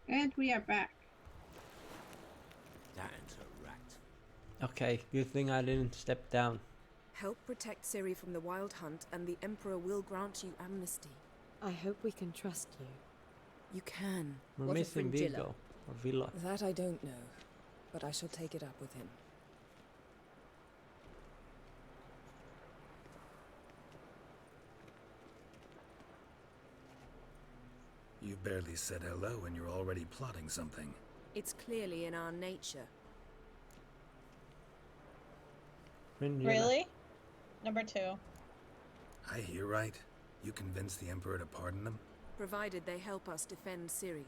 And we are back. That's a rat. Okay, good thing I didn't step down. Help protect Ciri from the Wild Hunt, and the Emperor will grant you amnesty. I hope we can trust you. You can. We're What of missing Fringilla? Vigo. Or Villa. That I don't know, but I shall take it up with him. You barely said hello and you're already plotting something. It's clearly in our nature. Fringilla. Really? Number 2. I hear right. You convinced the Emperor to pardon them? Provided they help us defend Ciri.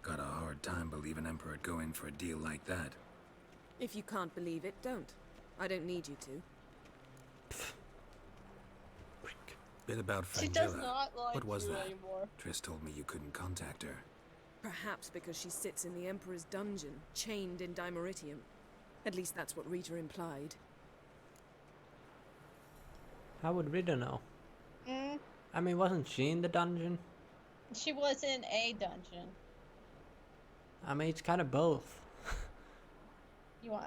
Got a hard time believing Emperor'd go in for a deal like that. If you can't believe it, don't. I don't need you to. Bit about She does Fringilla. not like What was you that? anymore. Triss told me you couldn't contact her. Perhaps because she sits in the Emperor's dungeon, chained in Dimeritium. At least that's what Rita implied. How would Rita know? Mm, I mean, wasn't she in the dungeon? she was in a dungeon. I mean, it's kind of both. You want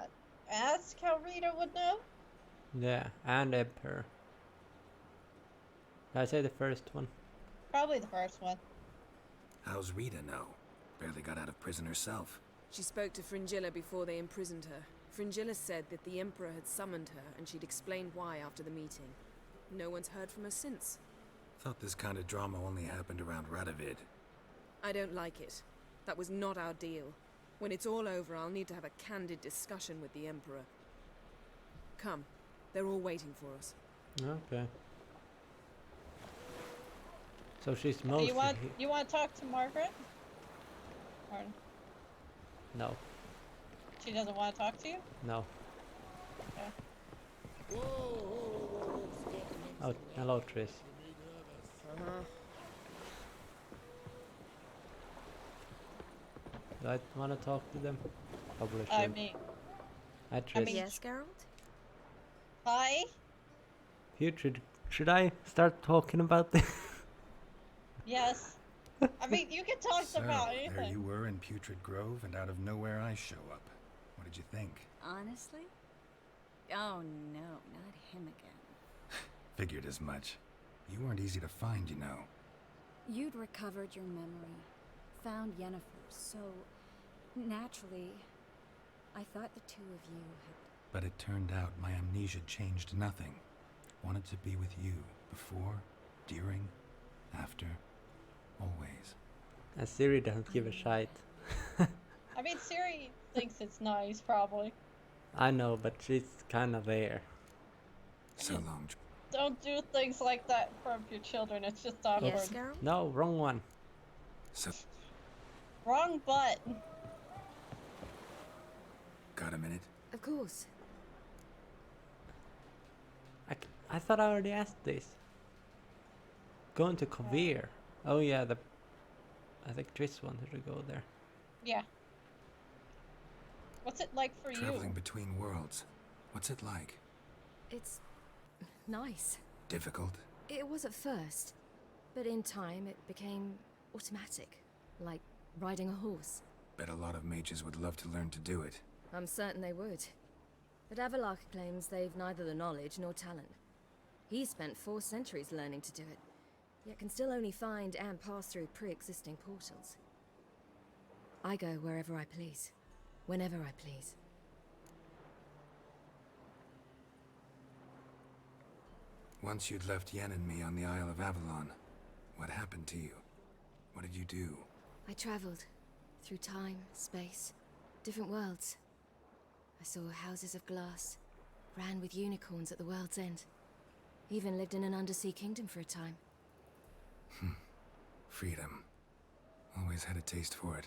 to ask how Rita would know? Yeah, and Emperor. Did I say the first one? Probably the first one. How's Rita know? Barely got out of prison herself. She spoke to Fringilla before they imprisoned her. Fringilla said that the Emperor had summoned her, and she'd explained why after the meeting. No one's heard from her since. Thought this kind of drama only happened around Radovid. I don't like it. That was not our deal. When it's all over, I'll need to have a candid discussion with the Emperor. Come. They're all waiting for us. Okay. So she's mostly You want to talk to Margaret? Or No, she doesn't want to talk to you? no. Okay. Oh, hello, Triss. Do I want to talk to them? Probably should. I mean, Hi, Triss. mean- Yes, Geralt? hi? Putrid, should I start talking about this? Yes. I mean, you can talk So, about there you anything. were in Putrid Grove, and out of nowhere I show up. What did you think? Honestly? Oh no, not him again. Figured as much. You weren't easy to find, you know. You'd recovered your memory, found Yennefer, so naturally, I thought the two of you had. But it turned out my amnesia changed nothing. Wanted to be with you, before, during, after, always. And Siri doesn't give a shite. I mean, Ciri thinks it's nice, probably. I know, but she's kind of there. So long. Don't do things like that in front of your children. It's just awkward. Yes, Geralt? No, wrong one. So, Wrong butt. got a minute? Of course. I thought I already asked this. Going to Kovir. Oh yeah, I think Triss wanted to go there. Yeah. What's it like for Traveling you? between worlds. What's it like? It's nice. Difficult? It was at first, but in time it became automatic, like riding a horse. Bet a lot of mages would love to learn to do it. I'm certain they would. But Avalok claims they've neither the knowledge nor talent. He spent 4 centuries learning to do it, yet can still only find and pass through pre-existing portals. I go wherever I please, whenever I please. Once you'd left Yen and me on the Isle of Avalon, what happened to you? What did you do? I traveled through time, space, different worlds. I saw houses of glass, ran with unicorns at the world's end. Even lived in an undersea kingdom for a time. Freedom. Always had a taste for it.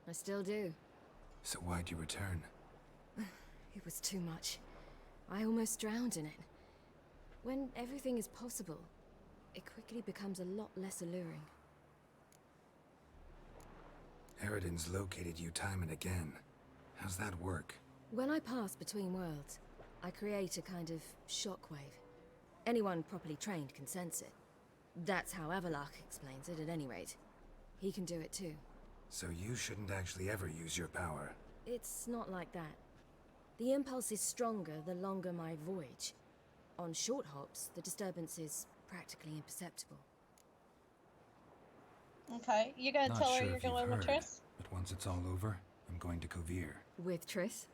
I still do. So why'd you return? It was too much. I almost drowned in it. When everything is possible, it quickly becomes a lot less alluring. Eridan's located you time and again. How's that work? When I pass between worlds, I create a kind of shockwave. Anyone properly trained can sense it. That's how Avalok explains it, at any rate. He can do it too. So you shouldn't actually ever use your power. It's not like that. The impulse is stronger the longer my voyage. On short hops, the disturbance is practically imperceptible. Okay, you gonna Not tell her sure you're if you've going with heard, Triss? but once it's all over, I'm going to Kovir. With Triss?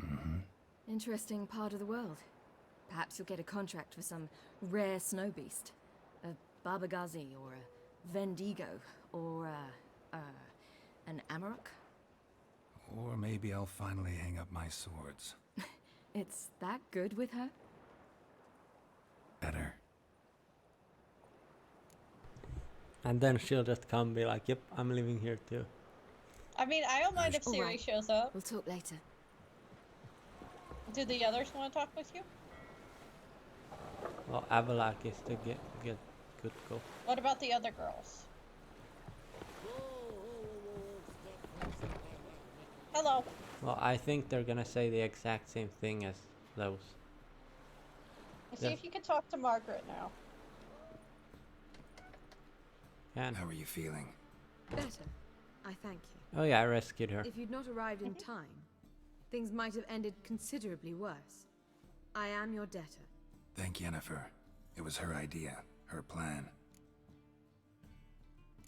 Mm-hmm. Interesting part of the world. Perhaps you'll get a contract for some rare snow beast. A Barbagazi or a Vendigo or an Amarok. Or maybe I'll finally hang up my swords. It's that good with her? Better. And then she'll just come and be like, yep, I'm living here too. I mean, I don't mind if All Siri right. shows up. We'll talk later. Do the others want to talk with you? Well, Avalak is to get good go. What about the other girls? Hello. Well, I think they're gonna say the exact same thing as those. Let's see Yeah. if you can talk to Margaret now. Can. How are you feeling? Better. I thank you. Oh yeah, I rescued her. If you'd not arrived in time, things might have ended considerably worse. I am your debtor. Thank Yennefer. It was her idea, her plan.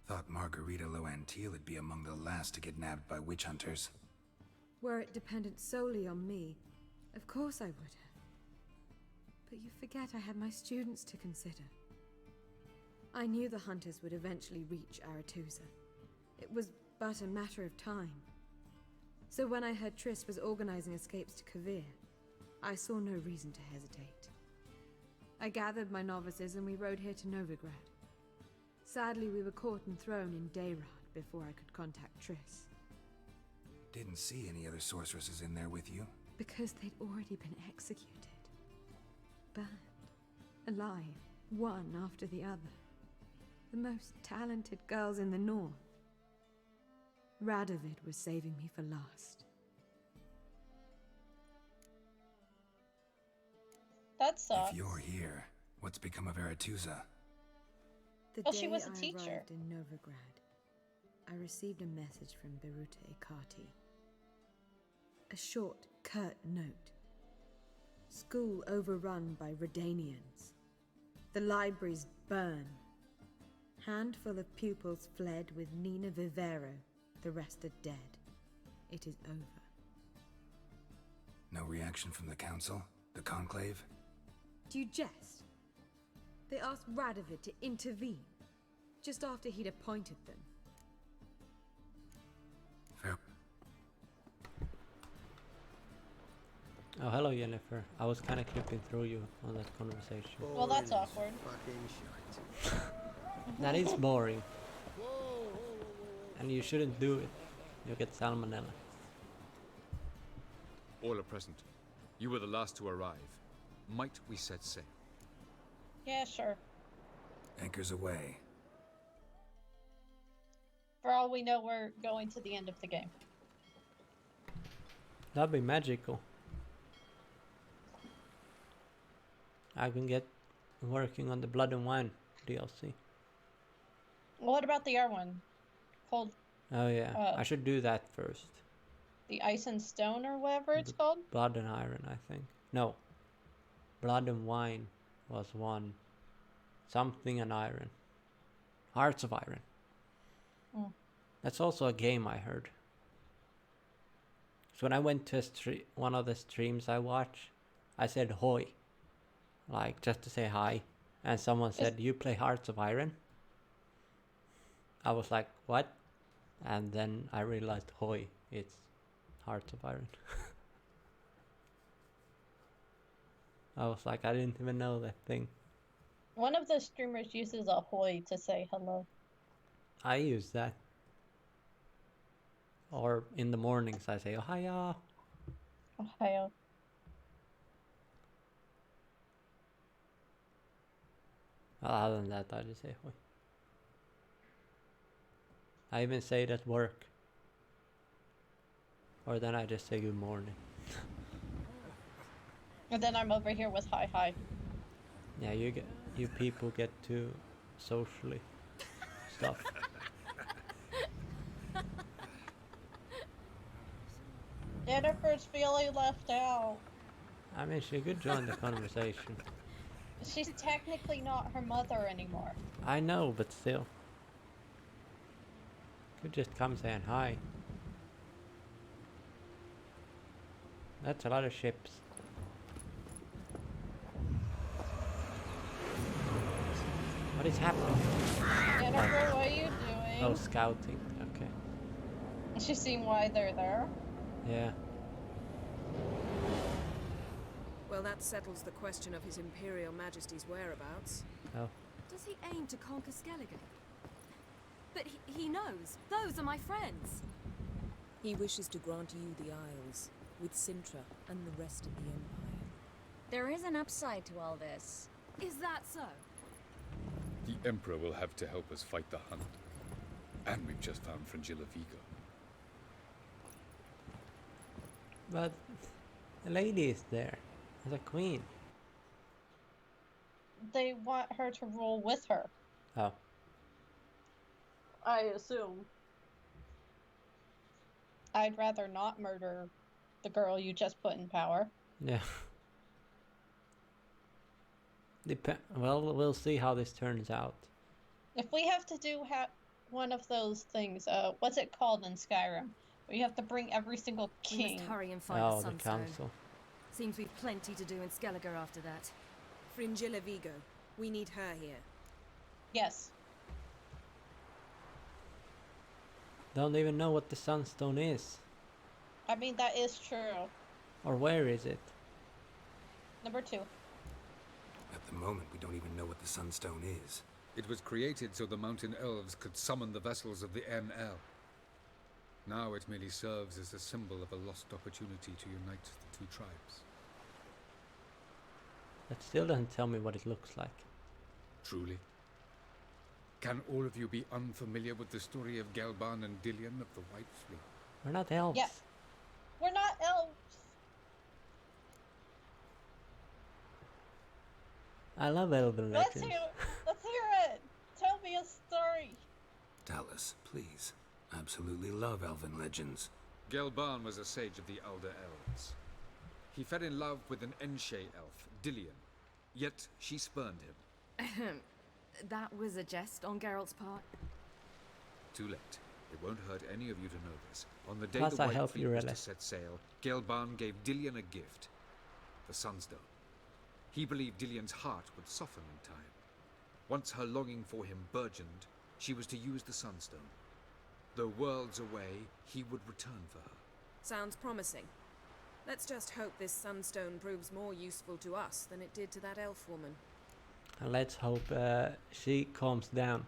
Thought Margarita Loantil would be among the last to get nabbed by witch hunters. Were it dependent solely on me, of course I would have. But you forget I had my students to consider. I knew the hunters would eventually reach Aretusa. It was but a matter of time. So when I heard Triss was organizing escapes to Kovir, I saw no reason to hesitate. I gathered my novices and we rode here to Novigrad. Sadly, we were caught and thrown in Dayrad before I could contact Triss. Didn't see any other sorceresses in there with you. Because they'd already been executed. Burned. Alive. One after the other. The most talented girls in the north. Radovid was saving me for last. That sucks. If you're here, what's become of Aretusa? The Well, day she was a I teacher. arrived in Novigrad, I received a message from Beruta Ikati. A short, curt note. School overrun by Redanians. The libraries burn. Handful of pupils fled with Nina Vivero. The rest are dead. It is over. No reaction from the council? The conclave? Do you jest? They asked Radovid to intervene, just after he'd appointed them. Fair. Oh, hello, Yennefer. I was kind of clipping through you on that conversation. Well, that's awkward. That is boring. And you shouldn't do it. You'll get salmonella. All are present. You were the last to arrive. Might we set sail? Yeah, sure. Anchors away. For all we know, we're going to the end of the game. That'd be magical. I can get working on the Blood and Wine DLC. What about the other one? Called Oh yeah, I should do that first. the Ice and Stone or whatever it's called? Blood and Iron, I think. No. Blood and Wine was one. Something and Iron. Hearts of Iron. Mm. That's also a game I heard. So when I went to one of the streams I watch, I said "Hoi," like just to say hi, and someone said, "You play Hearts of Iron?" I was like, "What?" And then I realized, "Hoi, it's Hearts of Iron." I was like, I didn't even know that thing. One of the streamers uses ahoy to say hello. I use that. Or in the mornings I say ohaya. Ohio. Well, other than that, I just say hoi. I even say it at work. Or then I just say good morning. And then I'm over here with hi. Yeah, you people get to socially stuff. Jennifer's feeling left out. I mean, she could join the conversation. She's technically not her mother anymore. I know, but still. Could just come saying hi. That's a lot of ships. What is happening? Jennifer, what are you doing? Oh, scouting. Okay. She's seeing why they're there. Yeah. Well, that settles the question of His Imperial Majesty's whereabouts. Oh. Does he aim to conquer Skellige? But he knows. Those are my friends. He wishes to grant you the Isles, with Sintra and the rest of the Empire. There is an upside to all this. Is that so? The Emperor will have to help us fight the Hunt. And we've just found Fringilla Vigo. But the lady is there as a queen. They want her to rule with her, Oh. I assume. I'd rather not murder the girl you just put in power. Yeah. Well, we'll see how this turns out. If we have to do one of those things, what's it called in Skyrim? Where you have to bring every single We king. must hurry and find Oh, the the Sunstone. council. Seems we've plenty to do in Skellige after that. Fringilla Vigo. We need her here. Yes. Don't even know what the Sunstone is. I mean, that is true. Or where is it? Number 2. At the moment, we don't even know what the Sunstone is. It was created so the mountain elves could summon the vessels of the NL. Now it merely serves as a symbol of a lost opportunity to unite the two tribes. That still doesn't tell me what it looks like. Truly? Can all of you be unfamiliar with the story of Gelban and Dillion of the White Fleet? We're not elves. Yeah. We're not elves. I love elven Let's legends. hear it. Tell me a story. Dallas, please. Absolutely love elven legends. Gelban was a sage of the Elder Elves. He fell in love with an Enshe elf, Dillion, yet she spurned him. That was a jest on Geralt's part. Too late. It won't hurt any of you to know this. On the day Plus, the I White help Fleet you, was to Rilla. set sail, Gelban gave Dillion a gift. The Sunstone. He believed Dillion's heart would soften in time. Once her longing for him burgeoned, she was to use the Sunstone. Though worlds away, he would return for her. Sounds promising. Let's just hope this sunstone proves more useful to us than it did to that elf woman. And let's hope she calms down.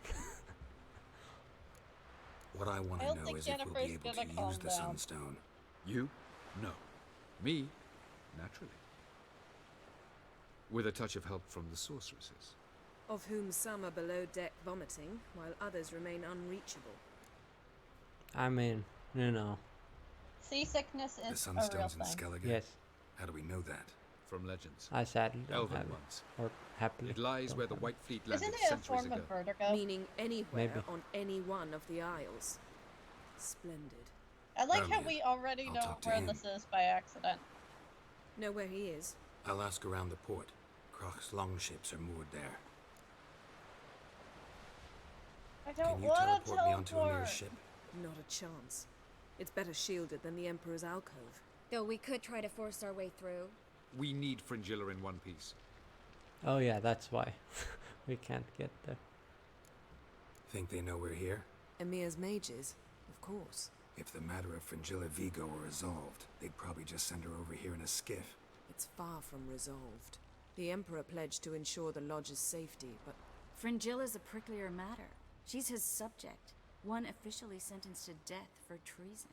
What I want I to don't know think is if we'll Jennifer's be able gonna to calm use the down. Sunstone. You? No. Me? Naturally. With a touch of help from the sorceresses. Of whom some are below deck vomiting, while others remain unreachable. I mean, you know. Seasickness The is a real Sunstone's in thing. Skellige? Yes, How do we know that? From legends. I sadly don't Elven have it. ones. Or happily. It lies don't where the have it. White Fleet landed Isn't it a centuries form ago. of vertigo? Meaning anywhere Maybe. on any one of the Isles. Splendid. I like how yeah. we already I'll know talk to where him. this is by accident. Know where he is? I'll ask around the port. Croc's longships are moored there. I Can don't you want to teleport me onto teleport. Amir's ship? Not a chance. It's better shielded than the Emperor's alcove. Though we could try to force our way through. We need Fringilla in one piece. Oh yeah, that's why. We can't get there. Think they know we're here? Emir's mages, of course. If the matter of Fringilla Vigo were resolved, they'd probably just send her over here in a skiff. It's far from resolved. The Emperor pledged to ensure the Lodge's safety, but Fringilla's a pricklier matter. She's his subject, one officially sentenced to death for treason.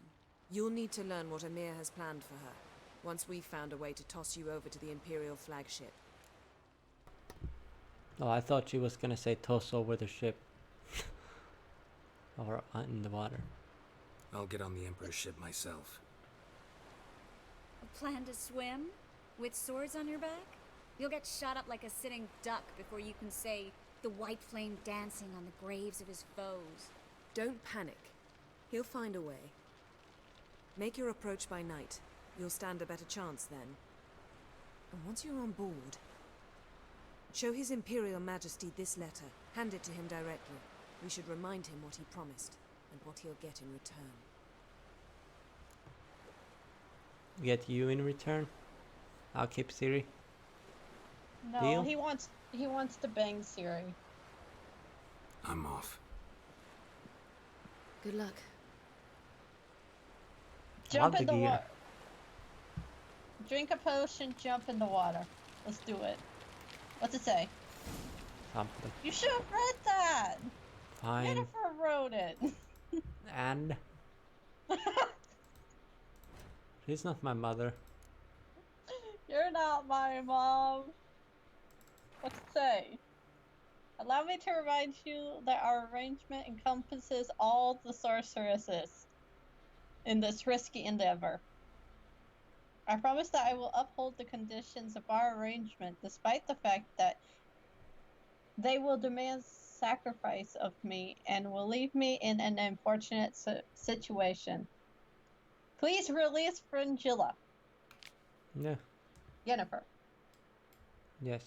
you'll need to learn what Emir has planned for her, once we've found a way to toss you over to the Imperial flagship. Oh, I thought she was gonna say toss over the ship. Or in the water. I'll get on the Emperor's ship myself. A plan to swim? With swords on your back? You'll get shot up like a sitting duck before you can say the white flame dancing on the graves of his foes. Don't panic. He'll find a way. Make your approach by night. You'll stand a better chance then. And once you're on board, show His Imperial Majesty this letter. Hand it to him directly. We should remind him what he promised, and what he'll get in return. Get you in return? I'll keep Siri. No, Deal? he wants to bang Siri. I'm off. Good luck. Jump Love in the the gear. water. Drink a potion, jump in the water. Let's do it. What's it say? Something. You should have read that! Fine. Jennifer wrote it. And she's not my mother. You're not my mom. What's it say? Allow me to remind you that our arrangement encompasses all the sorceresses in this risky endeavor. I promise that I will uphold the conditions of our arrangement despite the fact that they will demand sacrifice of me and will leave me in an unfortunate situation. Please release Fringilla. Yeah. Jennifer. Yes.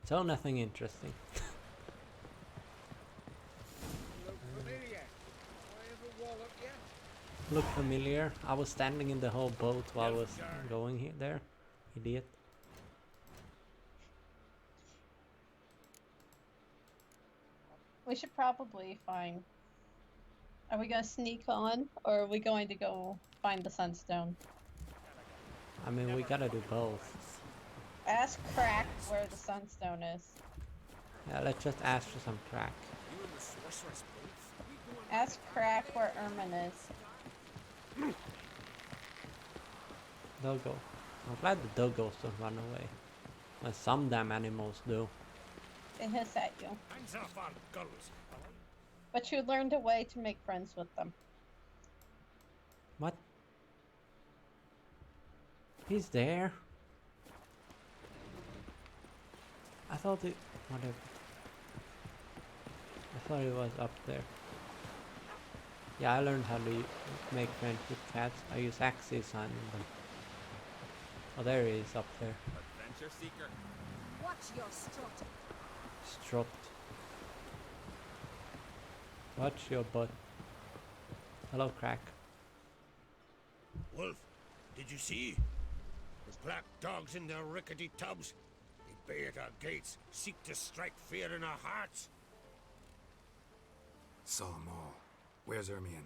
So nothing interesting. Look familiar. I was standing in the whole boat while I was going here there. Idiot. We should probably find... Are we gonna sneak on, or are we going to go find the Sunstone? I mean, we gotta do both. Ask Crack where the Sunstone is. Yeah, let's just ask for some crack. Ask Crack where Ermin is. Doggo. I'm glad the doggos don't run away. When some damn animals do. They hiss at you. But you learned a way to make friends with them. What? He's there? I thought it... whatever. I thought it was up there. Yeah, I learned how to make friends with cats. I use axes on them. Oh, there he is up there. Adventure seeker. Watch your strut. Strut. Watch your butt. Hello, Crack. Wolf, did you see? There's black dogs in their rickety tubs. They bay at our gates, seek to strike fear in our hearts. Saw 'em all. Where's Ermion?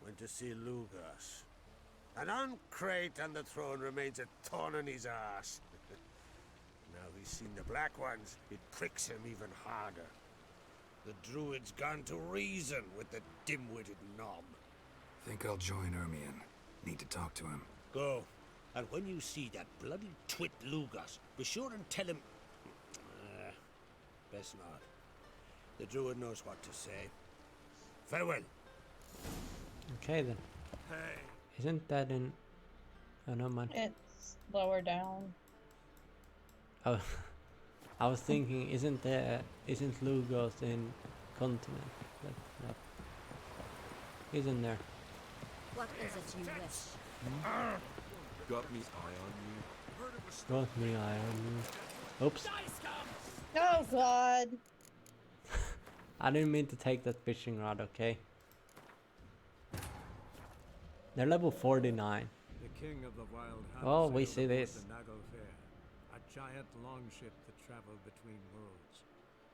Went to see Lugas. An uncrate on the throne remains a thorn in his ass. Now he's seen the black ones, it pricks him even harder. The druid's gone to reason with the dim-witted knob. Think I'll join Ermion. Need to talk to him. Go. And when you see that bloody twit Lugas, be sure and tell him... best not. The druid knows what to say. Farewell. Okay then. Hey. Isn't that in... oh no man. It's lower down. Oh, I was thinking, isn't Lugos in continent? But no. He's in there. What is it you wish? Got me eye on you. Got me eye on you. Oops. Oh god! I didn't mean to take that fishing rod, okay? They're level 49. The king of the wild hunt Oh, we sailed see aboard this. the Nago Fair, a giant longship that traveled between worlds.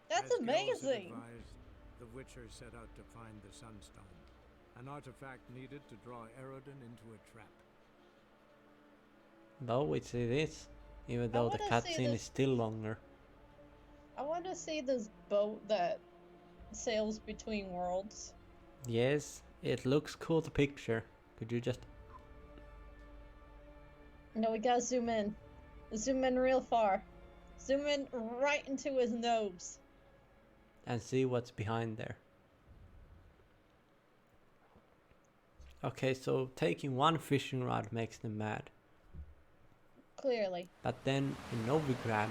That's As Gills had amazing! advised, the Witcher set out to find the Sunstone, an artifact needed to draw Erodin into a trap. Though we see this, even though the wanna see cutscene this- is still longer. I want to see this boat that sails between worlds. Yes, it looks cool to picture. Could you just... No, we gotta zoom in. Zoom in real far. Zoom in right into his nose. and see what's behind there. Okay, so taking one fishing rod makes them mad. Clearly. But then in Novigrad,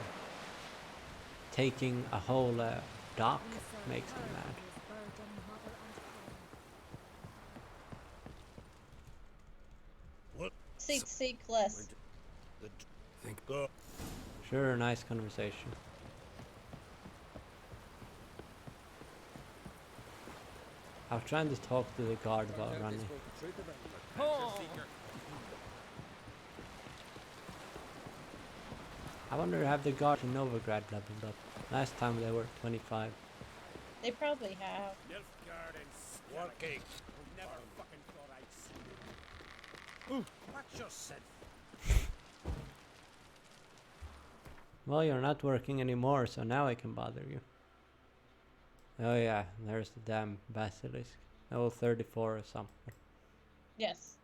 taking a whole dock makes them mad. seek less. Think Sure, nice conversation. I was trying to talk to the guard about running. I wonder have the guards in Novigrad leveled up. Last time they were 25. They probably have. Working. Never fucking thought I'd see you. What just said? Well, you're not working anymore, so now I can bother you. Oh yeah, there's the damn basilisk. Level 34 or something. Yes.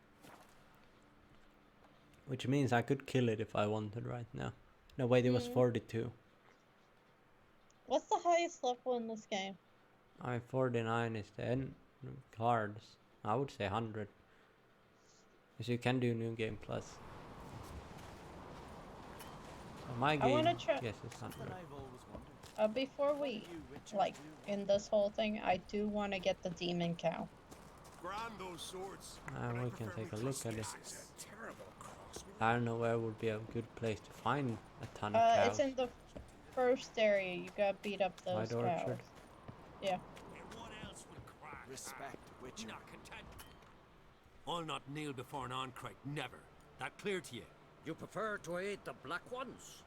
Which means I could kill it if I wanted right now. No, wait, it was 42. What's the highest level in this game? 49 is the end cards. I would say 100. Because you can do New Game Plus. So my game, wanna try- yes, it's 100. Before we, like, in this whole thing, I do want to get the demon cow. Grab those swords. We can take a look at it. It's a terrible cross. I don't know where would be a good place to find a ton of cows. It's in the first area. You gotta beat up those White cows. Orchard. Yeah. What else would crack? Respect, Witcher. Not content. I'll not kneel before an Oncrite, never. That clear to you? You prefer to aid the Black Ones?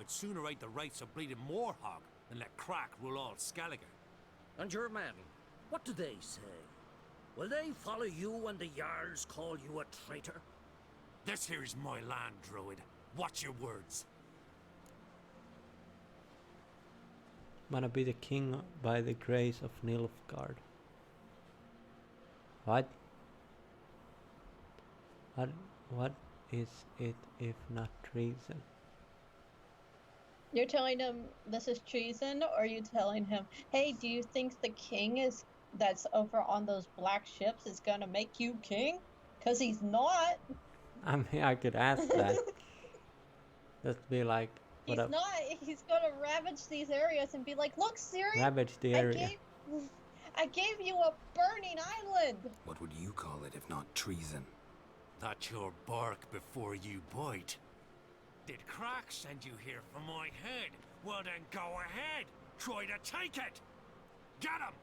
I'd sooner right the rights of bleeding Moorhog than let crack rule all Skelliger. And your men, what do they say? Will they follow you when the Jarls call you a traitor? This here's my land, Druid. Watch your words. Wanna be the king by the grace of Nilfgaard. What? What is it if not treason? You're telling him this is treason, or are you telling him, hey, do you think the king that's over on those black ships is gonna make you king? Because he's not. I mean, I could ask that. Just be like, He's what up? not. He's gonna ravage these areas and be like, look, Siri, Ravage the area. I gave you a burning island. what would you call it if not treason? That's your bark before you bite. Did crack send you here for my head? Well then go ahead. Try to take it. Get him.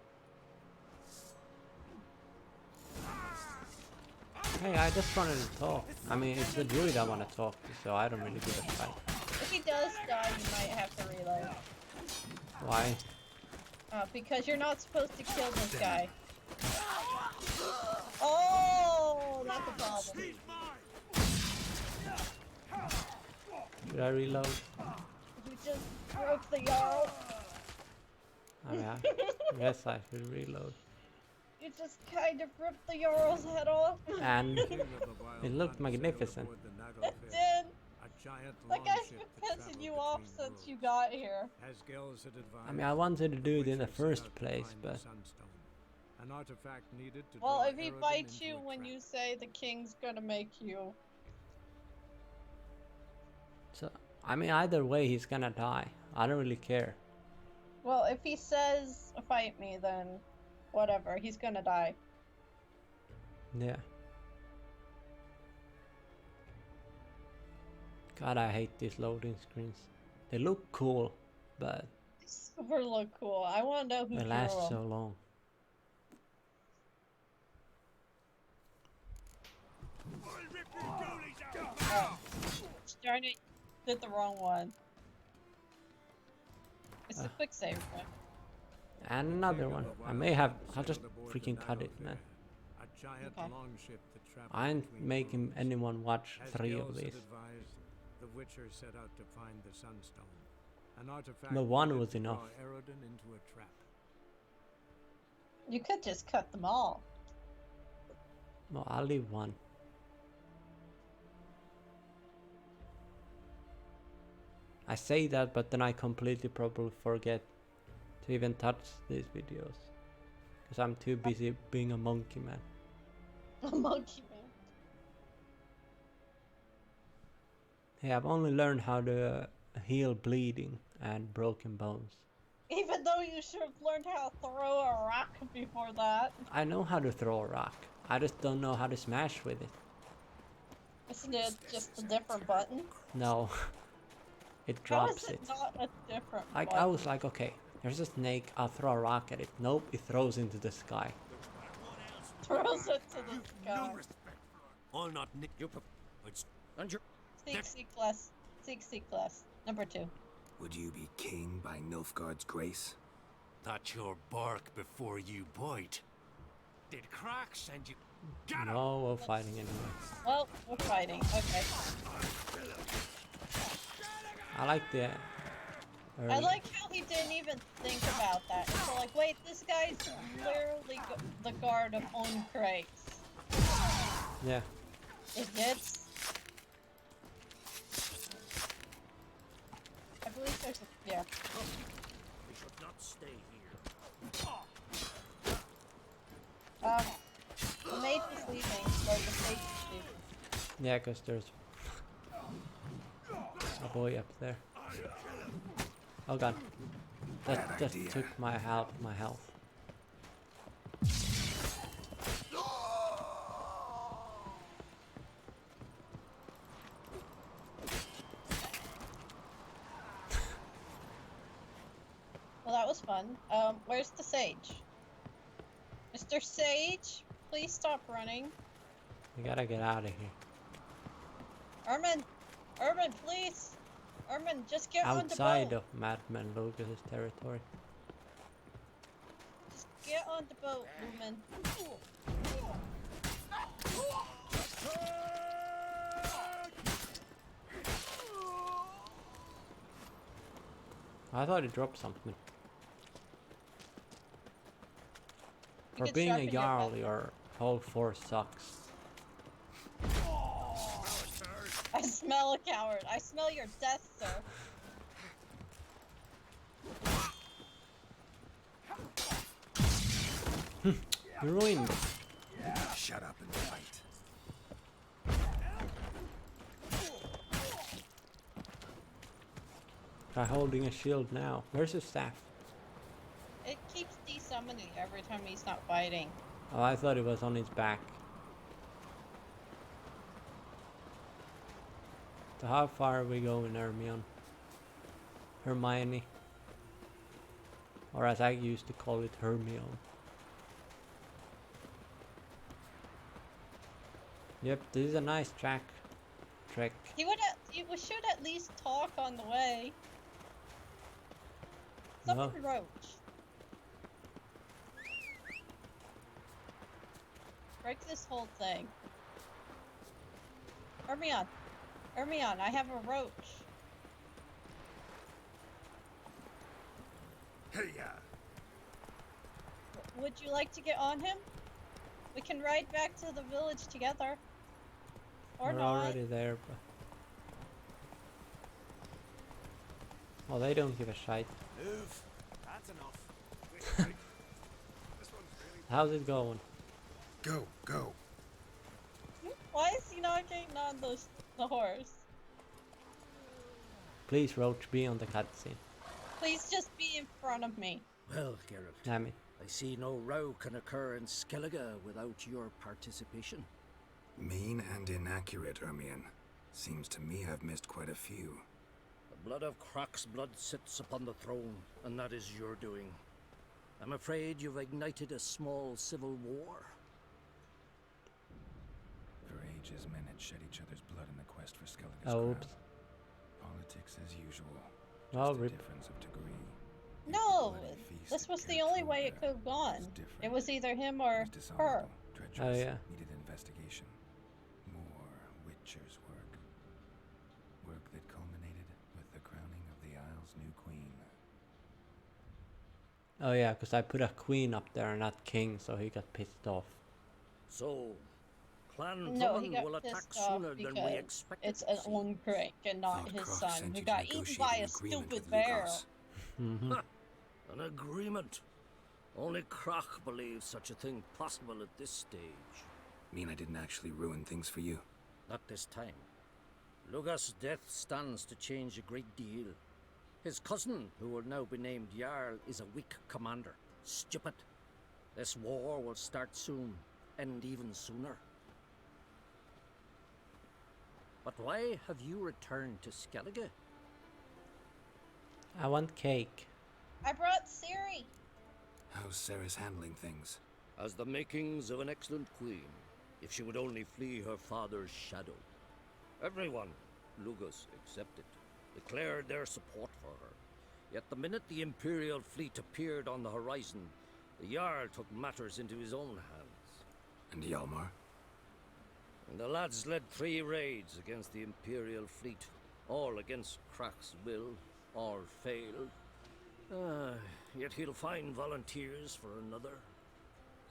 Hey, I just wanted to talk. I mean, it's the druid I want to talk to, so I don't really give a shit. If he does die, you might have to reload. Why? Because you're not supposed to kill this guy. Oh, that's a problem. Should I reload? You just broke the Jarl. I mean, I guess I should reload. You just kind of ripped the Jarl's head off. And it looked magnificent. It did. That guy's been pissing you off since you got here. I mean, I wanted to do it in the first place, but... Well, if he bites you when you say the king's gonna make you... So, I mean, either way, he's gonna die. I don't really care. Well, if he says, fight me, then whatever, he's gonna die. Yeah. God, I hate these loading screens. They look cool, but Super look cool. I wanna know who they drew last them. so long. Darn it, did the wrong one. It's a quick save, right? And another one. I'll just freaking cut it, man. Okay. I ain't making anyone watch 3 of these. The Witcher set out to find the Sunstone, an artifact But one needed was to enough. draw Eredin into a trap. You could just cut them all. No, I'll leave one. I say that, but then I completely probably forget to even touch these videos. Because I'm too busy being a monkey man. A monkey man. Hey, I've only learned how to heal bleeding and broken bones. Even though you should have learned how to throw a rock before that. I know how to throw a rock. I just don't know how to smash with it. Isn't it just a different button? No, it How is drops it it. not a different I button? was like, okay, there's a snake. I'll throw a rock at it. Nope, it throws into the sky. Throws it to the sky. I'll not nick you. It's And you Seek C class. Seek C class. Number 2. Would you be king by Nilfgaard's grace? That's your bark before you bite. Did Croc send you? No, we're fighting anyway. Well, we're fighting. Okay. I like the. I like how he didn't even think about that. It's like, wait, this guy's literally the guard of own crates. Yeah. Idiots. I believe there's a... yeah. we should not stay here. The mage is leaving, or the sage is leaving. Yeah, because there's a boy up there. Oh god. That Bad just idea. took my health. Well, that was fun. Where's the sage? Mr. Sage, please stop running. We gotta get out of here. Ermin, please. Ermin, just get on the Outside boat. of Madman Lucas's territory. Just get on the boat, Lumen. I thought it dropped something. You For could being a sharpen your Jarl, pencil. your whole force sucks. I smell a coward. I smell your death, sir. You ruined it. Shut up and fight. Try holding a shield now. Where's his staff? It keeps desummoning every time he's not fighting. Oh, I thought it was on his back. So how far are we going, Hermione? Or as I used to call it, Hermione. Yep, this is a nice trek. You should at least talk on the way. No. Summon Roach. Break this whole thing. Hermione, I have a roach. Hey, yeah. Would you like to get on him? We can ride back to the village together. Or We're not. already there, but... Well, they don't give a shite. Move. That's enough. How's it going? Go, go. Why is he not getting on the horse? Please, Roach, be on the cutscene. Please just be in front of me. Well, Geralt, Damn it. I see no row can occur in Skellige without your participation. Mean and inaccurate, Ermion. Seems to me I've missed quite a few. The blood of Croc's blood sits upon the throne, and that is your doing. I'm afraid you've ignited a small civil war. For ages, men had shed each other's blood in the quest for Skellige's Oh, crown. oops. Politics as usual. Oh, Just a rip. difference of degree. Yet No, the bloody feast this at was the only way it Gertrude could have gone. was different. It was either him or It was her. dishonorable, treacherous, yeah. needed investigation. More Witcher's work. Work that culminated with the crowning of the Isle's new queen. Oh yeah, because I put a queen up there and not king, so he got pissed off. So, Clan No, he Drummond got will attack pissed off sooner than we because expected. it's it an seems. own crick and not Thought his Croc son, sent who you got to eaten negotiate by an a agreement stupid with bear. Lugas. Mm-hmm. An agreement. Only Croc believes such a thing possible at this stage. Mean I didn't actually ruin things for you? Not this time. Lugas' death stands to change a great deal. His cousin, who will now be named Jarl, is a weak commander. Stupid. This war will start soon, end even sooner. But why have you returned to Skellige? I want cake. I brought Siri. How's Sarah's handling things? Has the makings of an excellent queen, if she would only flee her father's shadow. Everyone, Lugus excepted, declared their support for her. Yet the minute the Imperial fleet appeared on the horizon, the Jarl took matters into his own hands. And Hjalmar? And the lads led 3 raids against the Imperial fleet, all against Krak's will, all failed. Yet he'll find volunteers for another.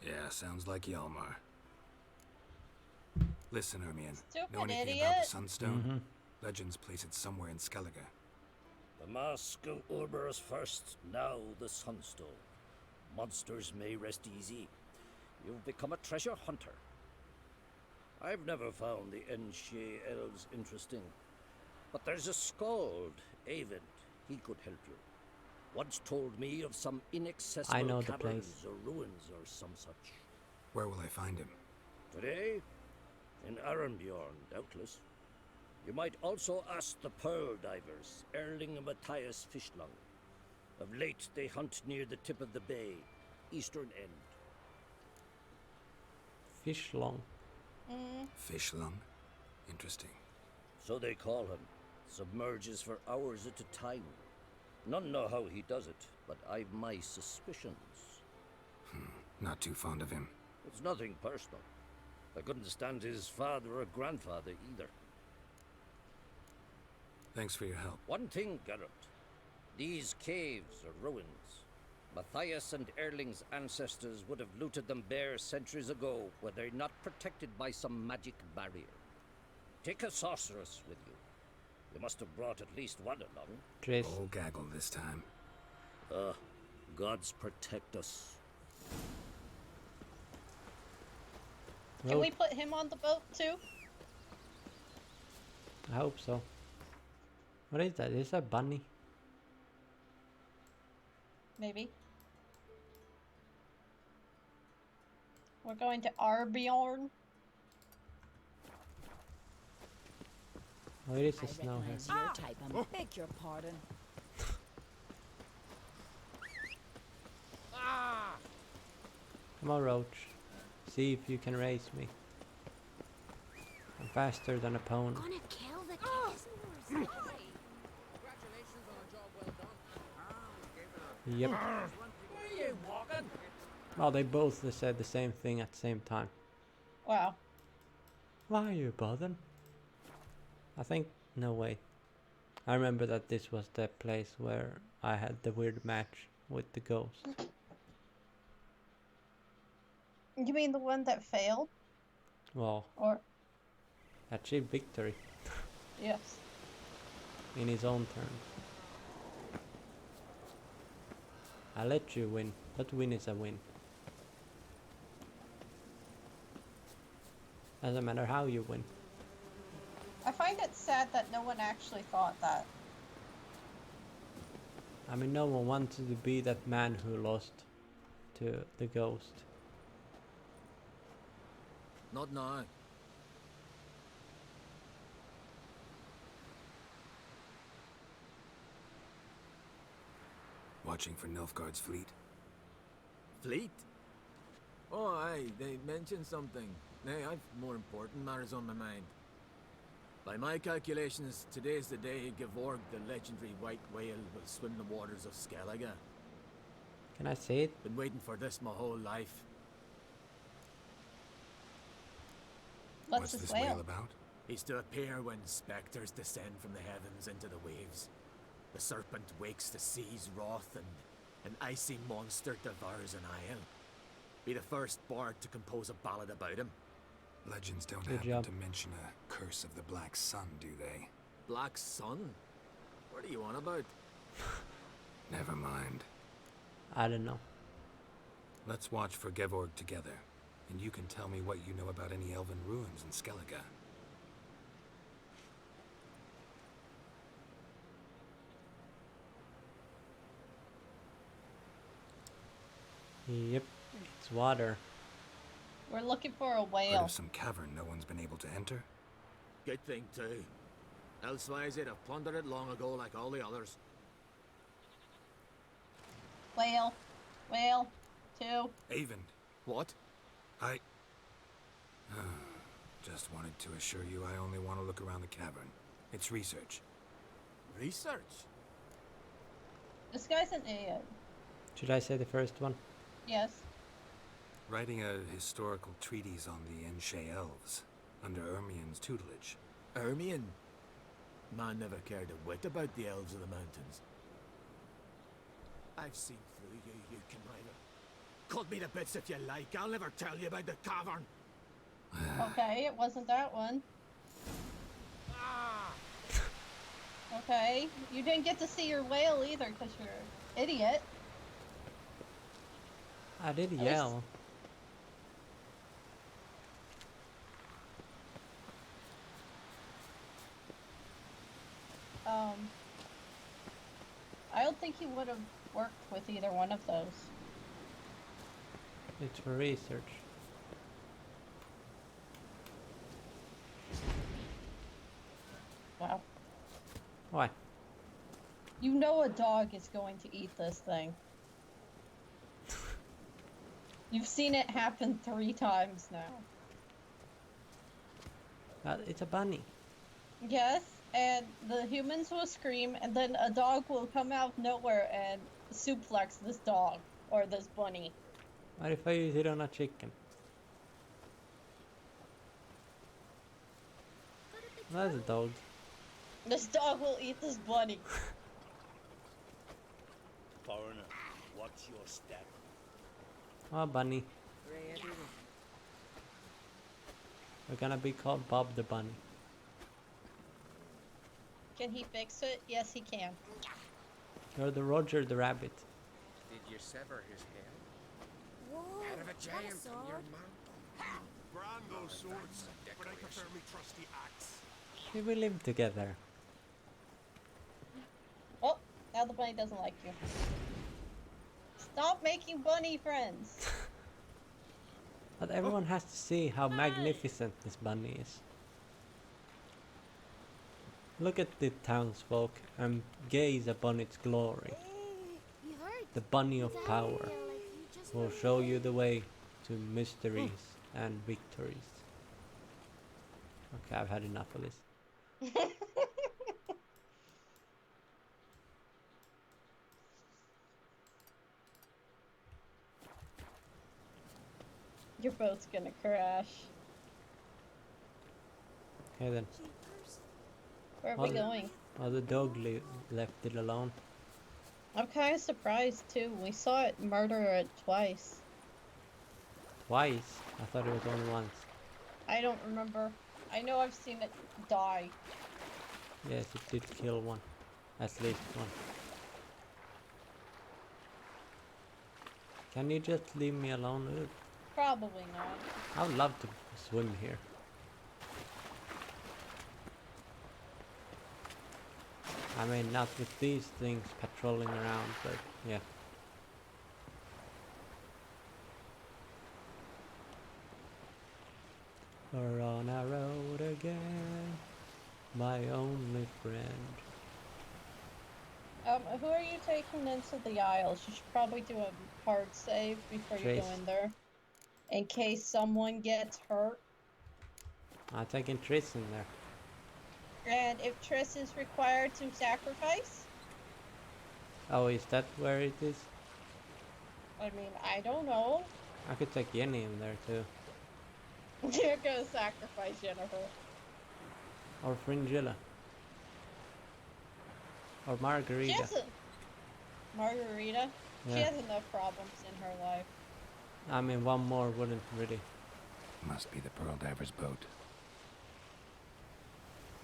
Yeah, sounds like Hjalmar. Listen, Ermion. Stupid Know anything idiot. about the Sunstone? Mm-hmm. Legends place it somewhere in Skellige. The mask of Urber's first, now the Sunstone. Monsters may rest easy. You've become a treasure hunter. I've never found the Enshe elves interesting. But there's a skald, Avid. He could help you. Once told me of some inaccessible I know the caverns place. or ruins or some such. Where will I find him? Today, in Arenbjorn, doubtless. You might also ask the Pearl Divers, Erling and Matthias Fishlung. Of late, they hunt near the tip of the bay, eastern end. Fishlong. Fishlung? Interesting. So they call him. Submerges for hours at a time. None know how he does it, but I've my suspicions. Not too fond of him. It's nothing personal. I couldn't stand his father or grandfather either. Thanks for your help. One thing, Geralt. These caves are ruins. Matthias and Erling's ancestors would have looted them bare centuries ago were they not protected by some magic barrier. Take a sorceress with you. You must have brought at least one along. Triss. Oh, gaggle this time. Gods protect us. Can Well, we put him on the boat too? I hope so. What is that? Is that a bunny? Maybe. We're going to Arbjorn. Oh, it is I a snow here. recognize your type. Beg your pardon. Come on, Roach. See if you can race me. I'm faster than a pony. Gonna kill the king. Yep. Well, they both said the same thing at the same time. Wow. Why are you bothering? I think, no wait. I remember that this was the place where I had the weird match with the ghost. You mean the one that failed? Well, Or achieved victory yes. in his own terms. I let you win, but win is a win. Doesn't matter how you win. I find it sad that no one actually thought that. I mean, no one wanted to be that man who lost to the ghost. Not now. Watching for Nilfgaard's fleet. Fleet? Oh, aye, they mentioned something. Nay, I've more important matters on my mind. By my calculations, today's the day Gevorg, the legendary white whale, will swim the waters of Skellige. Can I say it? Been waiting for this my whole life. What's this this whale whale? about? He's to appear when spectres descend from the heavens into the waves. The serpent wakes the sea's wrath, and an icy monster devours an isle. Be the first bard to compose a ballad about him. Legends don't Good happen job. to mention a curse of the Black Sun, do they? Black Sun? What are you on about? Never mind. I don't know. Let's watch for Gevorg together, and you can tell me what you know about any elven ruins in Skellige. Yep, it's water. We're looking for a Heard whale. of some cavern no one's been able to enter? Good thing, too. Elsewise, they'd have plundered it long ago like all the others. Whale. Whale. 2. Avon, What? I just wanted to assure you I only want to look around the cavern. It's research. Research? This guy's an idiot. Should I say the first one? Yes. Writing a historical treatise on the Enshe elves under Ermien's tutelage. Ermion? Man never cared a whit about the elves of the mountains. I've seen through you, you conniver. Cut me to bits if you like. I'll never tell you about the cavern. Okay, it wasn't that one. Okay, you didn't get to see your whale either because you're an idiot. I did least- yell. I don't think he would have worked with either one of those. It's for research. Wow. Why? You know a dog is going to eat this thing. You've seen it happen 3 times now. It's a bunny. Yes, and the humans will scream, and then a dog will come out of nowhere and suplex this dog, or this bunny. What if I use it on a chicken? That's a dog. This dog will eat this bunny. Foreigner, watch your step. Oh, bunny. We're gonna be called Bob the Bunny. Can he fix it? Yes, he can. You're the Roger the Rabbit. Did you sever his head? Whoa, Out of a giant that's from your odd. mouth? Brand those swords, but I prefer me trusty axe. We will live together. Oh, now the bunny doesn't like you. Stop making bunny friends. But everyone has to see how magnificent this bunny is. Look at the townsfolk and gaze upon its glory. You heard? The bunny of That power area, like you just will went show over. you the way to mysteries and victories. Okay, I've had enough of this. Your boat's gonna crash. Okay then. Jeepers. Where are we Oh, going? Oh, the dog left it alone. I'm kind of surprised too. We saw it murder it twice. Twice? I thought it was only once. I don't remember. I know I've seen it die. Yes, it did kill one. At least one. Can you just leave me alone? Ugh. Probably not. I would love to swim here. I mean, not with these things patrolling around, but yeah. We're on our road again, my only friend. Who are you taking into the Isles? You should probably do a hard save before you go Trace. in there. In case someone gets hurt. I'm taking Triss in there. And if Triss is required to sacrifice? Oh, is that where it is? I mean, I don't know. I could take Yenny in there too. You're gonna sacrifice Jennifer. Or Fringilla. Or Margarita. She has Margarita? She Yeah. has enough problems in her life. I mean, one more wouldn't really. Must be the Pearl Diver's boat.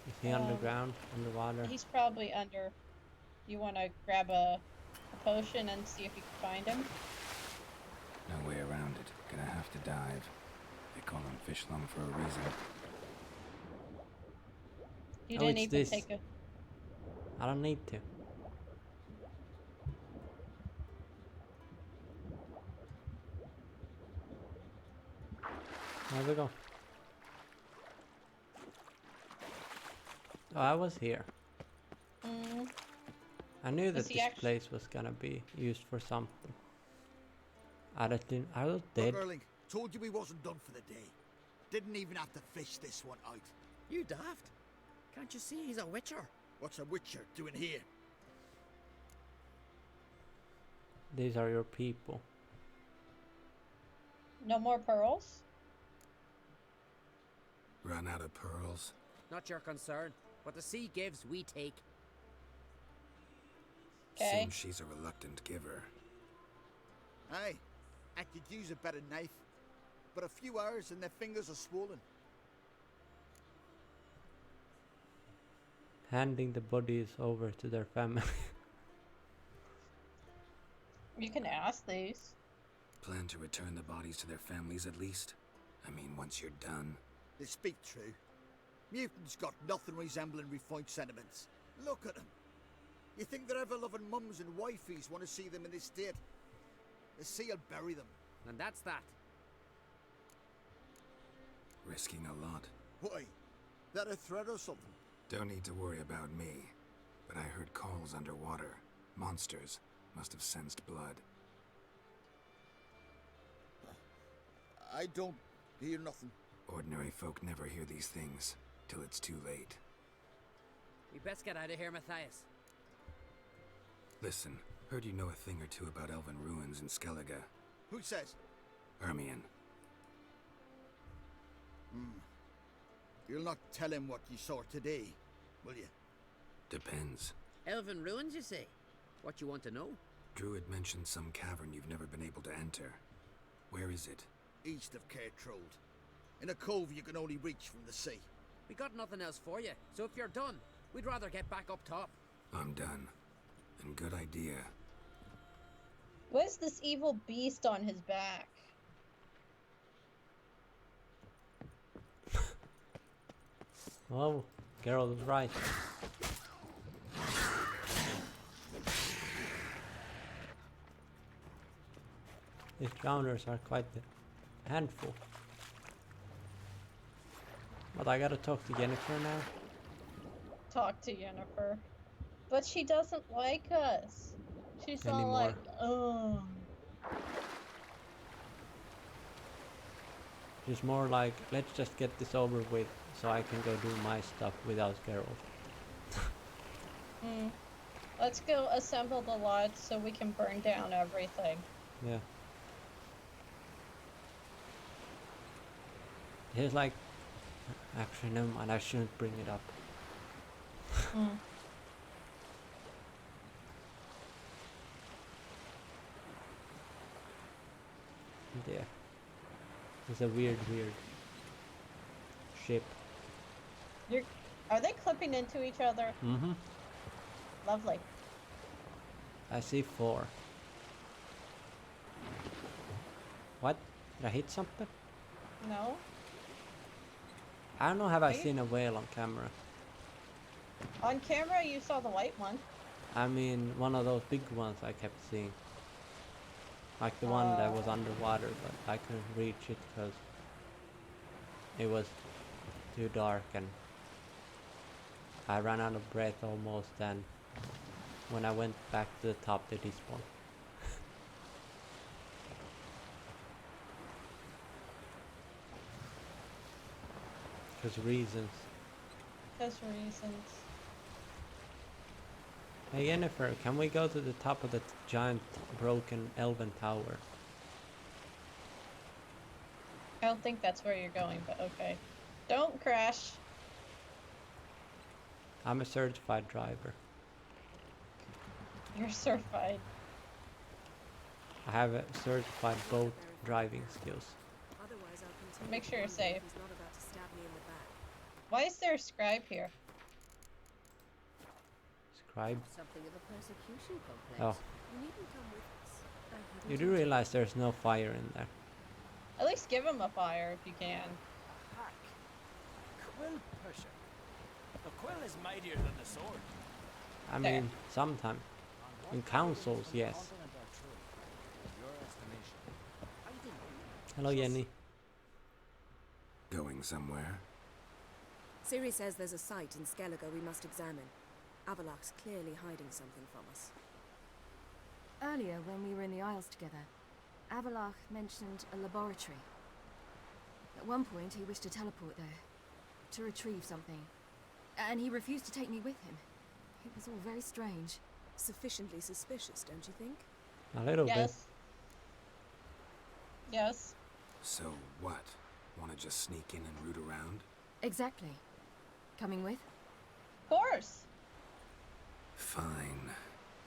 Is he underground, underwater? He's probably under. You wanna grab a potion and see if you can find him? No way around it. Gonna have to dive. They call him Fish Lung for a reason. You Oh, didn't it's even this. take a. I don't need to. There we go. So I was here. Mm. I knew that Is he this act- place was gonna be used for something. I was dead. Look, Erling, told you we wasn't done for the day. Didn't even have to fish this one out. You daft. Can't you see he's a witcher? What's a witcher doing here? These are your people. No more pearls? Run out of pearls? Not your concern. What the sea gives, we take. Okay. Seems she's a reluctant giver. Aye, I could use a better knife. But a few hours and their fingers are swollen. Handing the bodies over to their family. You can ask these. Plan to return the bodies to their families at least? I mean, once you're done. They speak true. Mutants got nothing resembling refined sentiments. Look at them. You think their ever-loving mums and wifeys want to see them in this state? The sea will bury them. And that's that. Risking a lot. Why? That a threat or something? Don't need to worry about me. But I heard calls underwater. Monsters must have sensed blood. I don't hear nothing. Ordinary folk never hear these things till it's too late. We best get out of here, Matthias. Listen, heard you know a thing or two about elven ruins in Skellige. Who says? Hermione. You'll not tell him what you saw today, will you? Depends. Elven ruins, you say? What you want to know? Druid mentioned some cavern you've never been able to enter. Where is it? East of Cairtrold. In a cove you can only reach from the sea. We got nothing else for you, so if you're done, we'd rather get back up top. I'm done. And good idea. What is this evil beast on his back? Oh, Geralt was right. These drowners are quite a handful. But I gotta talk to Jennifer now. Talk to Yennefer. But she doesn't like us. She's all Anymore. like, oh. She's more like, let's just get this over with so I can go do my stuff without Geralt. Let's go assemble the lodge so we can burn down everything. Yeah. He's like, actually no mind, I shouldn't bring it up. Yeah. It's a weird ship. Are they clipping into each other? Mm-hmm. Lovely. I see 4. What? Did I hit something? No? I don't know, have I Are you- seen a whale on camera? On camera, you saw the white one. I mean, one of those big ones I kept seeing. Like the one that was underwater, but I couldn't reach it because it was too dark and I ran out of breath almost, and when I went back to the top they despawned. Because reasons. Because reasons. Hey Jennifer, can we go to the top of the giant broken elven tower? I don't think that's where you're going, but okay. Don't crash. I'm a certified driver. You're certified. I have a certified boat driving skills. Otherwise, I'll continue Make sure you're to wonder if safe. he's not about to stab me in the back. Why is there a scribe here? Scribe. Something of a persecution complex. Oh, You needn't come with us. I hadn't you do intended- realize there's no fire in there. At least give him a fire if you can. Hack. Quill pusher. The quill is mightier than the sword. I There. mean, sometimes. In councils, yes. Hello, Jenny. Going somewhere? Ciri says there's a site in Skellige we must examine. Avalok's clearly hiding something from us. Earlier, when we were in the Isles together, Avalok mentioned a laboratory. At one point, he wished to teleport there, to retrieve something. And he refused to take me with him. It was all very strange. Sufficiently suspicious, don't you think? A little bit. Yes. So what? Want to just sneak in and root around? Exactly. Coming with? Of course. Fine.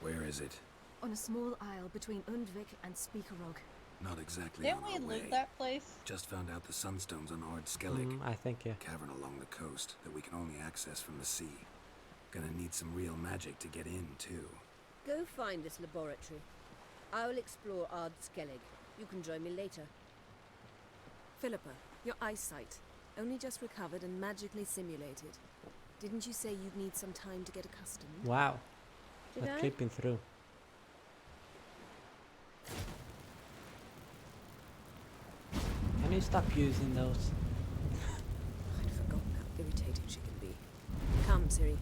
Where is it? On a small isle between Undvik and Speakerog. Not exactly Didn't on we our way. loot that place? Just found out the Sunstone's on Ard Skellig. I think, yeah. Cavern along the coast that we can only access from the sea. Gonna need some real magic to get in, too. Go find this laboratory. I'll explore Ard Skellig. You can join me later. Philippa, your eyesight. Only just recovered and magically simulated. Didn't you say you'd need some time to get accustomed? Wow. Did That's I? creeping through. Can you stop using those? I'd forgotten how irritating she can be. Come, Ciri.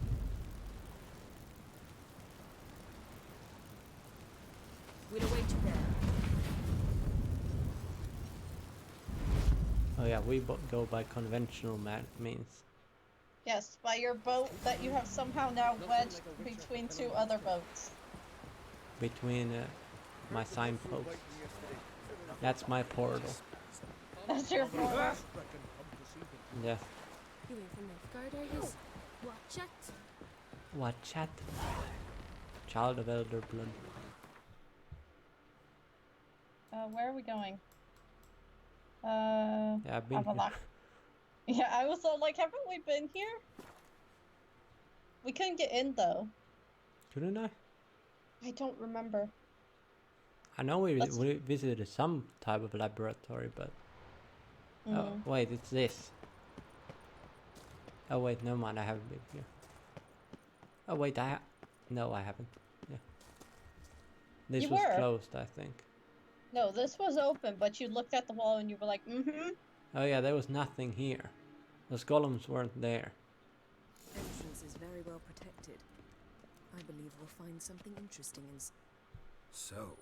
We'll await you there. Oh yeah, we go by conventional means. Yes, by your boat that you have somehow now wedged between two other boats. Between my signpost. That's my portal. That's your portal. Yeah. You in from Nilfgaard, are you? Watch it. Watch it. Child of Elder Blood. Where are we going? Yeah, I've been Avalok. Yeah, I was like, haven't we been here? We couldn't get in though. Couldn't I? I don't remember. I know we visited some type of laboratory, but... Oh, wait, it's this. Oh wait, never mind, I haven't been here. Oh wait, no, I haven't. Yeah. This You was were. closed, I think. No, this was open, but you looked at the wall and you were like, mm-hmm. Oh yeah, there was nothing here. Those golems weren't there. Entrance is very well protected. I believe we'll find something interesting in... So,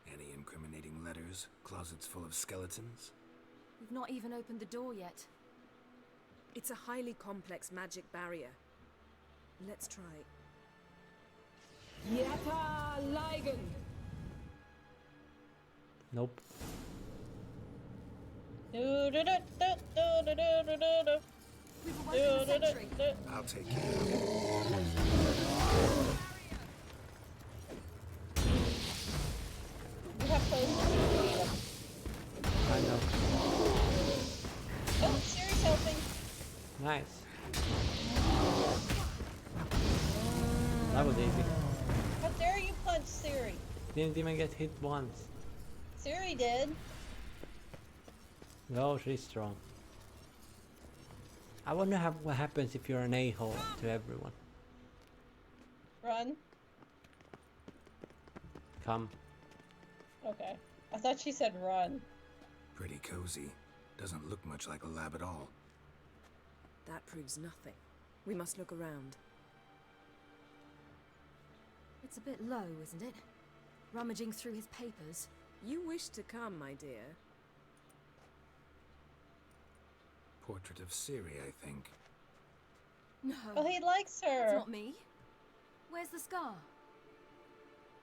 any incriminating letters? Closets full of skeletons? We've not even opened the door yet. It's a highly complex magic barrier. Let's try. Yata Ligen! Nope. I'll take care of it. You have closed. I know. Oh, Ciri's helping. Nice. That was easy. How dare you punch Ciri? Didn't even get hit once. Ciri did. Oh, she's strong. I wonder what happens if you're an a-hole to everyone. Run. Come. Okay. I thought she said run. Pretty cozy. Doesn't look much like a lab at all. That proves nothing. We must look around. It's a bit low, isn't it? Rummaging through his papers. You wish to come, my dear. Portrait of Ciri, I think. No. Well, he likes her. That's not me. Where's the scar?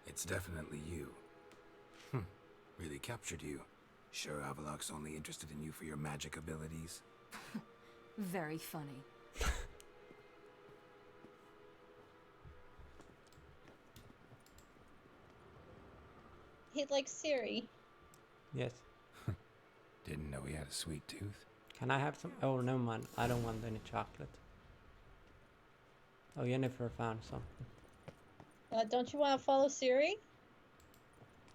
It's definitely you. Really captured you. Sure Avalok's only interested in you for your magic abilities? Very funny. He likes Ciri. Yes. Didn't know he had a sweet tooth. Can I have some? Oh, never mind. I don't want any chocolate. Oh, Yennefer found something. Don't you want to follow Ciri?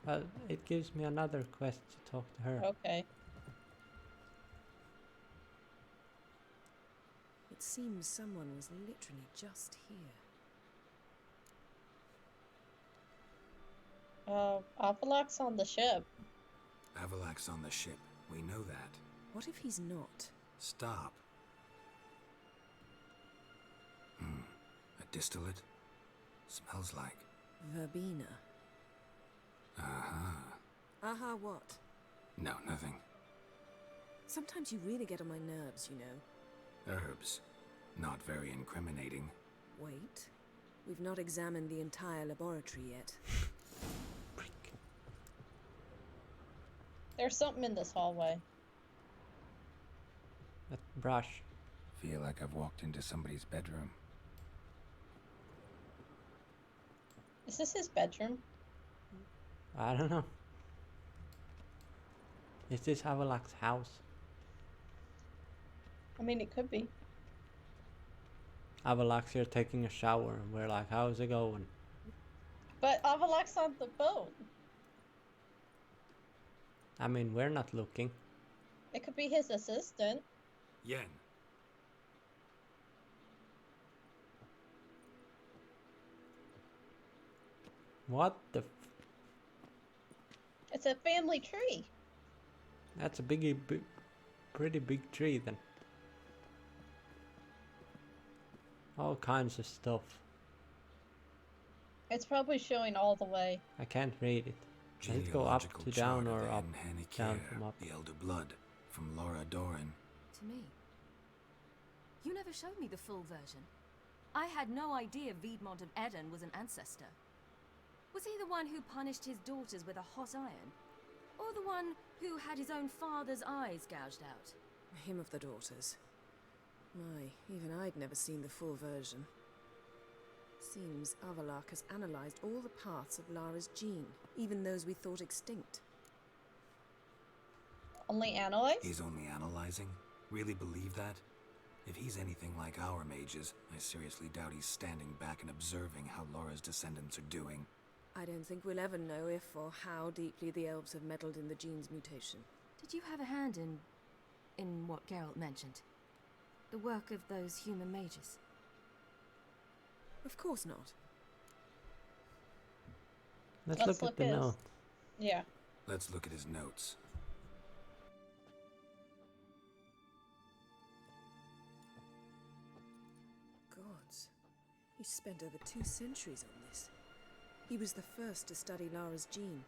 Well, it gives me another quest to talk to her. Okay. It seems someone was literally just here. Avalok's on the ship. Avalok's on the ship. We know that. What if he's not? Stop. distillate? Smells like. Verbena. Uh-huh. Aha, what? No, nothing. Sometimes you really get on my nerves, you know. Herbs. Not very incriminating. Wait. We've not examined the entire laboratory yet. There's something in this hallway. That brush. Feel like I've walked into somebody's bedroom. Is this his bedroom? I don't know. Is this Havelok's house? I mean, it could be. Havelok's here taking a shower and we're like, how's it going? But Avalok's on the boat. I mean, we're not looking. It could be his assistant. Yen. What the It's a family tree. That's a pretty big tree then. All kinds of stuff. It's probably showing all the way. I can't read it. Let's go up to down or up, down from up. The Elder Blood from Laura Doran. To me. You never showed me the full version. I had no idea Viedmont of Eden was an ancestor. Was he the one who punished his daughters with a hot iron? Or the one who had his own father's eyes gouged out? Him of the daughters. My, even I'd never seen the full version. Seems Avalok has analyzed all the parts of Lara's gene, even those we thought extinct. Only analyze? He's only analyzing? Really believe that? If he's anything like our mages, I seriously doubt he's standing back and observing how Laura's descendants are doing. I don't think we'll ever know if or how deeply the elves have meddled in the gene's mutation. Did you have a hand in what Geralt mentioned? The work of those human mages? Of course not. Let's look at the note. Yeah. Let's look at his notes. Gods. He spent over 2 centuries on this. He was the first to study Lara's gene.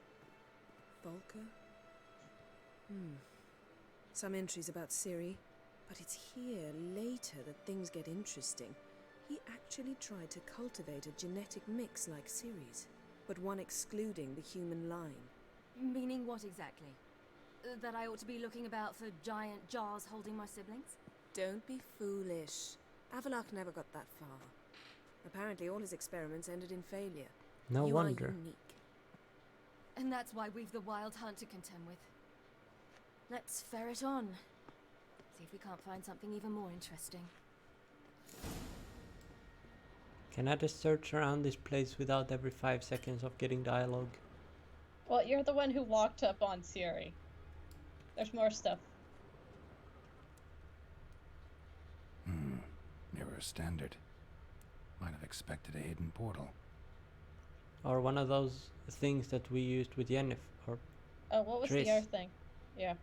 Volker? Some entries about Ciri, but it's here, later, that things get interesting. He actually tried to cultivate a genetic mix like Ciri's, but one excluding the human line. Meaning what exactly? That I ought to be looking about for giant jars holding my siblings? Don't be foolish. Avalok never got that far. Apparently all his experiments ended in failure. No you wonder. Are unique. And that's why we've the Wild Hunt to contend with. Let's ferret on. See if we can't find something even more interesting. Can I just search around this place without every 5 seconds of getting dialogue? Well, you're the one who walked up on Ciri. There's more stuff. Mirror standard. Might have expected a hidden portal. Or one of those things that we used with Yennefer. Or Oh, what was Triss. the other thing? Yeah.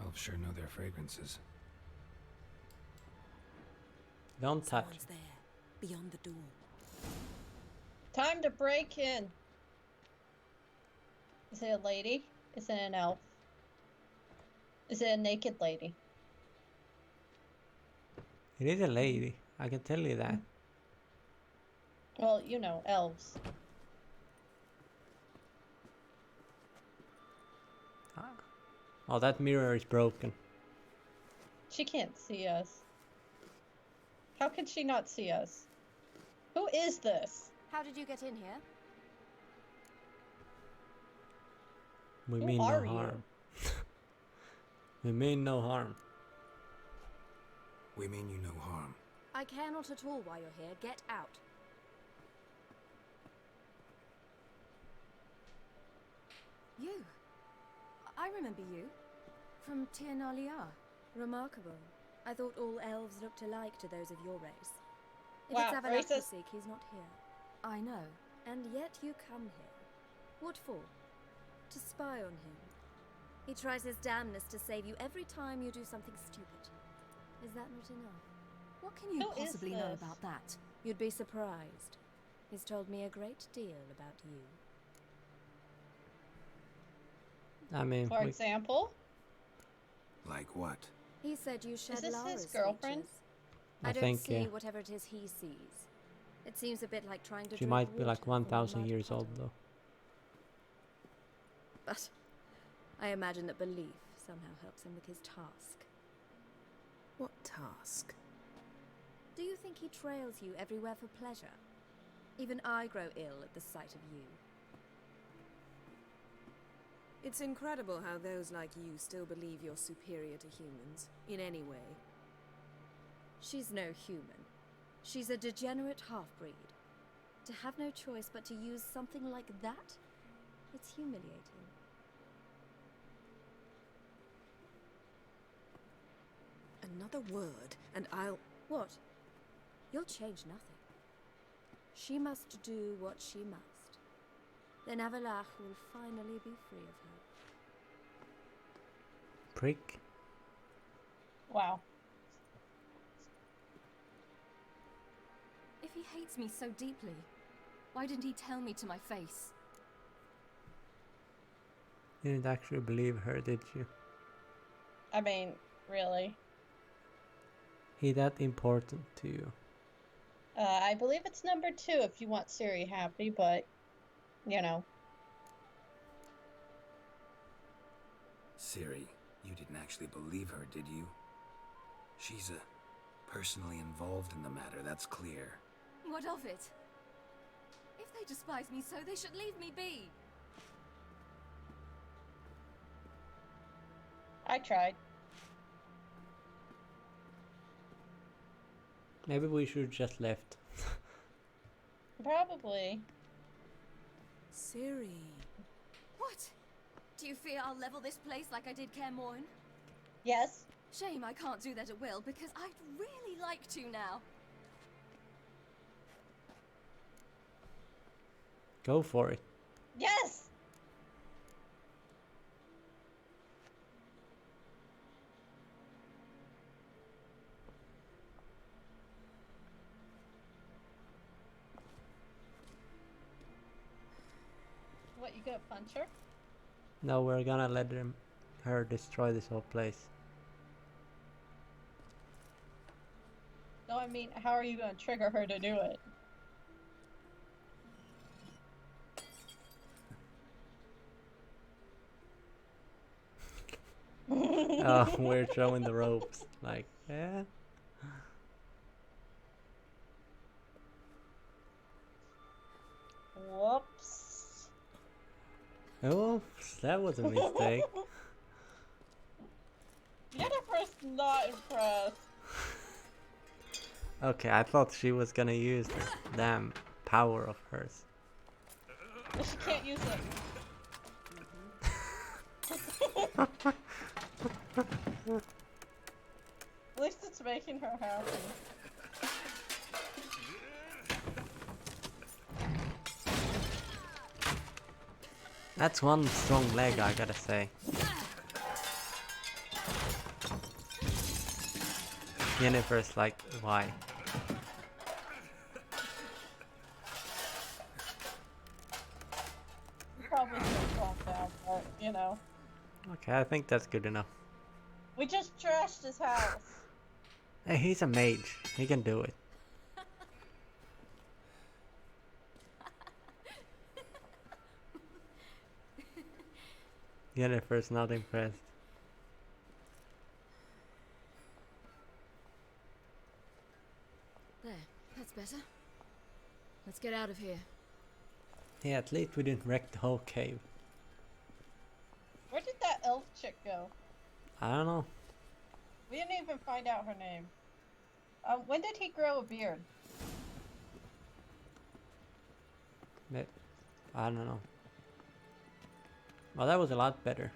Elves sure know their fragrances. Don't touch. Someone's there, beyond the door. Time to break in. Is it a lady? Is it an elf? Is it a naked lady? It is a lady. I can tell you that. Well, you know, elves. Oh, that mirror is broken. She can't see us. How can she not see us? Who is this? How did you get in here? We Who mean no are you? harm. We mean no harm. We mean you no harm. I care not at all why you're here. Get out. You. I remember you. From Tir na Liar. Remarkable. I thought all elves looked alike to those of your race. If Wow, it's Avalok to racist. seek, he's not here. I know. And yet you come here. What for? To spy on him. He tries his damnedest to save you every time you do something stupid. Is that not enough? What can you Who is possibly know this? about that? You'd be surprised. He's told me a great deal about you. I mean, For example, Like what? He said you shared this Lara's his girlfriend? features. I I don't think, see yeah. whatever it is he sees. It seems a bit like trying to She drink might be like water from a 1,000 mud years old puddle. though. But I imagine that belief somehow helps him with his task. What task? Do you think he trails you everywhere for pleasure? Even I grow ill at the sight of you. It's incredible how those like you still believe you're superior to humans, in any way. She's no human. She's a degenerate half-breed. To have no choice but to use something like that? It's humiliating. Another word, and I'll... What? You'll change nothing. She must do what she must. Then Avalach will finally be free of her. Prick. Wow. If he hates me so deeply, why didn't he tell me to my face? You didn't actually believe her, did you? I mean, really. He that important to you? I believe it's number 2 if you want Ciri happy, but, you know. Ciri, you didn't actually believe her, did you? She's personally involved in the matter, that's clear. What of it? If they despise me so, they should leave me be. I tried. Maybe we should just left. Probably. Ciri. What? Do you fear I'll level this place like I did Kaer Morhen? Yes. Shame I can't do that at will, because I'd really like to now. Go for it. Yes! What, you gonna punch her? No, we're gonna let her destroy this whole place. No, I mean, how are you gonna trigger her to do it? Oh, we're throwing the ropes. Like, yeah. Whoops. Oops, that was a mistake. Jennifer's not impressed. Okay, I thought she was gonna use the damn power of hers. But she can't use it. At least it's making her happy. That's one strong leg, I gotta say. Yennefer's like, why? Probably should calm down, but, you know. Okay, I think that's good enough. We just trashed his house. Hey, he's a mage. He can do it. Yennefer's not impressed. There, that's better. Let's get out of here. Yeah, at least we didn't wreck the whole cave. Where did that elf chick go? I don't know. We didn't even find out her name. When did he grow a beard? But I don't know. Well, that was a lot better.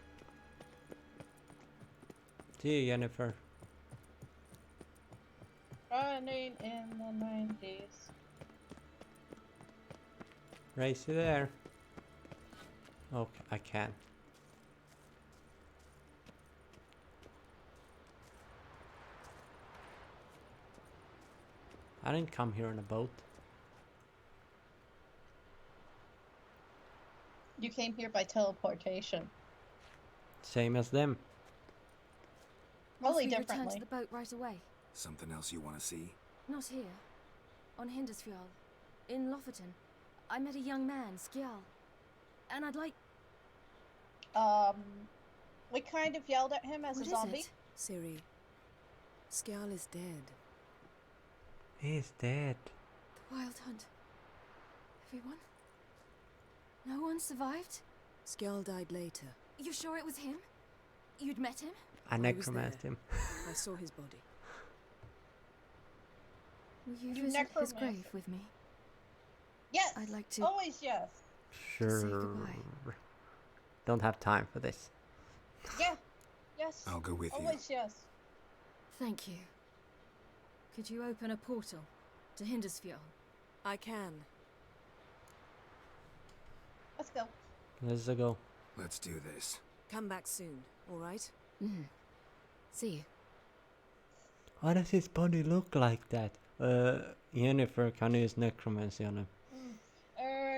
See you, Yennefer. Running in the 90s. Race you there. Okay, I can. I didn't come here on a boat. You came here by teleportation. Same as them. Must Only we return differently. to the boat right away? Something else you want to see? Not here. On Hindersfjall. In Lofoten. I met a young man, Skjal. And I'd like... We kind of yelled at him as What a is zombie. it? Ciri, Skjal is dead. He's dead. The Wild Hunt. Everyone? No one survived? Skjal died later. You sure it was him? You'd met him? I was necromanced there. him. I saw his body. Will you You visit his necromancer. grave with me? Yes. I'd like to... Always yes. Sure. goodbye. Don't have time for this. Yeah. Yes. I'll go with you. Always yes. Thank you. Could you open a portal to Hindersfjall? I can. Let's go. Let's go. Let's do this. Come back soon, all right? Mm. See you. Why does his body look like that? Yennefer, can use necromancy on him.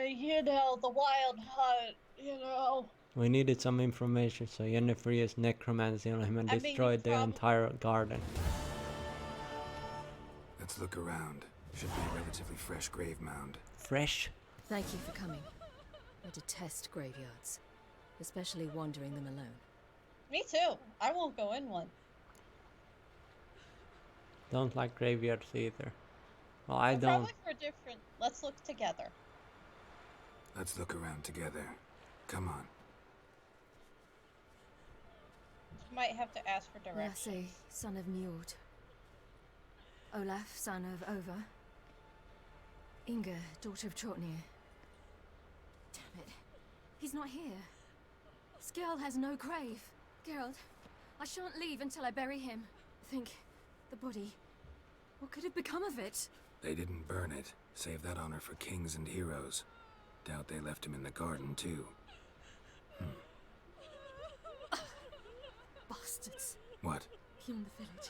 You know, the Wild Hunt, you know. We needed some information, so Yennefer used necromancy on him and I mean, destroyed the entire garden. Let's look around. Should be a relatively fresh grave mound. Fresh? Thank you for coming. I detest graveyards. Especially wandering them alone. Me too. I won't go in one. Don't like graveyards either. Well, I don't. Probably for different. Let's look together. Let's look around together. Come on. Might have to ask for directions. Lasse, son of Njord. Olaf, son of Over. Inga, daughter of Trotnir. Damn it. He's not here. Skjal has no grave. Geralt, I shan't leave until I bury him. Think, the body. What could have become of it? They didn't burn it. Save that honor for kings and heroes. Doubt they left him in the garden, too. Bastards. What? Beyond the village,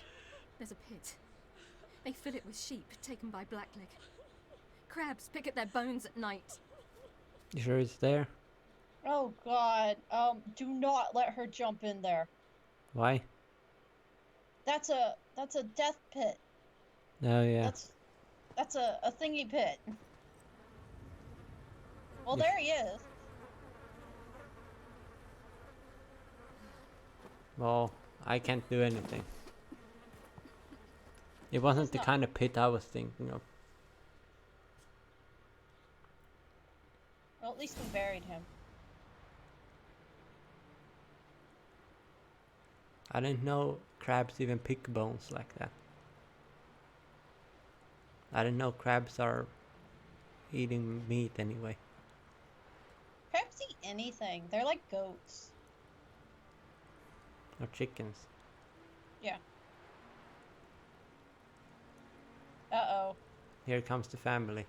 there's a pit. They fill it with sheep taken by Blackleg. Crabs pick at their bones at night. You sure it's there? Oh god. Do not let her jump in there. Why? That's a death pit. Oh yeah. That's a thingy pit. Well, there he is. Well, I can't do anything. It wasn't the kind of pit I was thinking of. Well, at least we buried him. I didn't know crabs even pick bones like that. I didn't know crabs are eating meat anyway. Crabs eat anything. They're like goats. Or chickens. Yeah. Uh-oh. Here comes the family.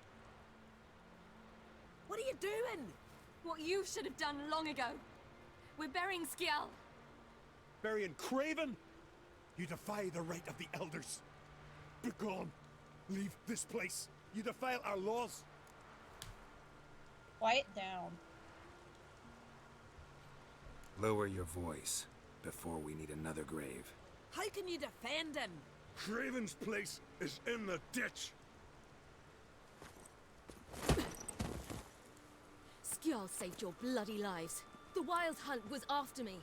What are you doing? What you should have done long ago. We're burying Skjal. Burying Craven? You defy the right of the elders. Begone. Leave this place. You defile our laws. Quiet down. Lower your voice before we need another grave. How can you defend him? Craven's place is in the ditch. Skjal saved your bloody lives. The Wild Hunt was after me.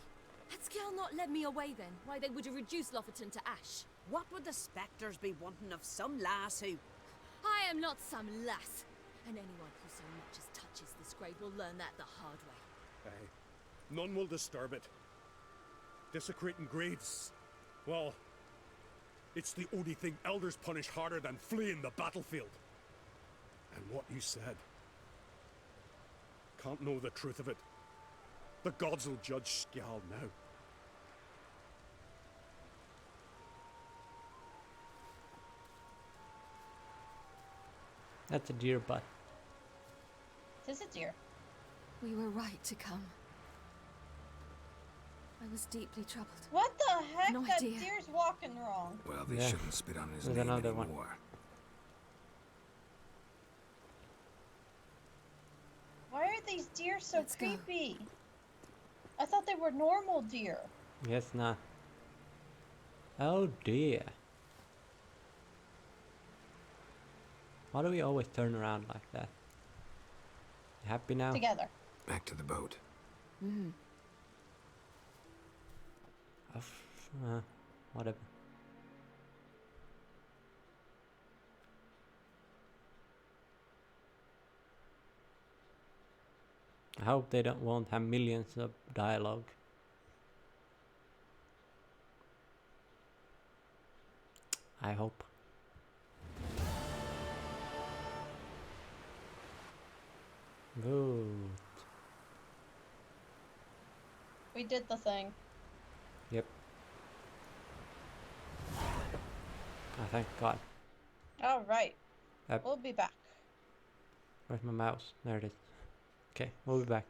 Had Skjal not led me away then, why they would have reduced Lofoten to ash. What would the spectres be wanting of some lass who... I am not some lass. And anyone who so much as touches this grave will learn that the hard way. Aye. None will disturb it. Desecrating graves. Well, it's the only thing elders punish harder than fleeing the battlefield. And what you said. Can't know the truth of it. The gods will judge Skjal now. That's a deer butt. This is a deer. We were right to come. I was deeply troubled. What the heck? No That idea. deer's walking wrong. Well, they Yeah. shouldn't spit on his There's name another anymore. one. these deer so Let's go. creepy? I thought they were normal deer. Yes, not. Oh dear. Why do we always turn around like that? You happy now? Together. Back to the boat. Mm. Whatever. I hope they won't have millions of dialogue. I hope. Good. We did the thing. Yep. Oh, thank God. Alright. Yep. We'll be back. Where's my mouse? There it is. Okay, we'll be back.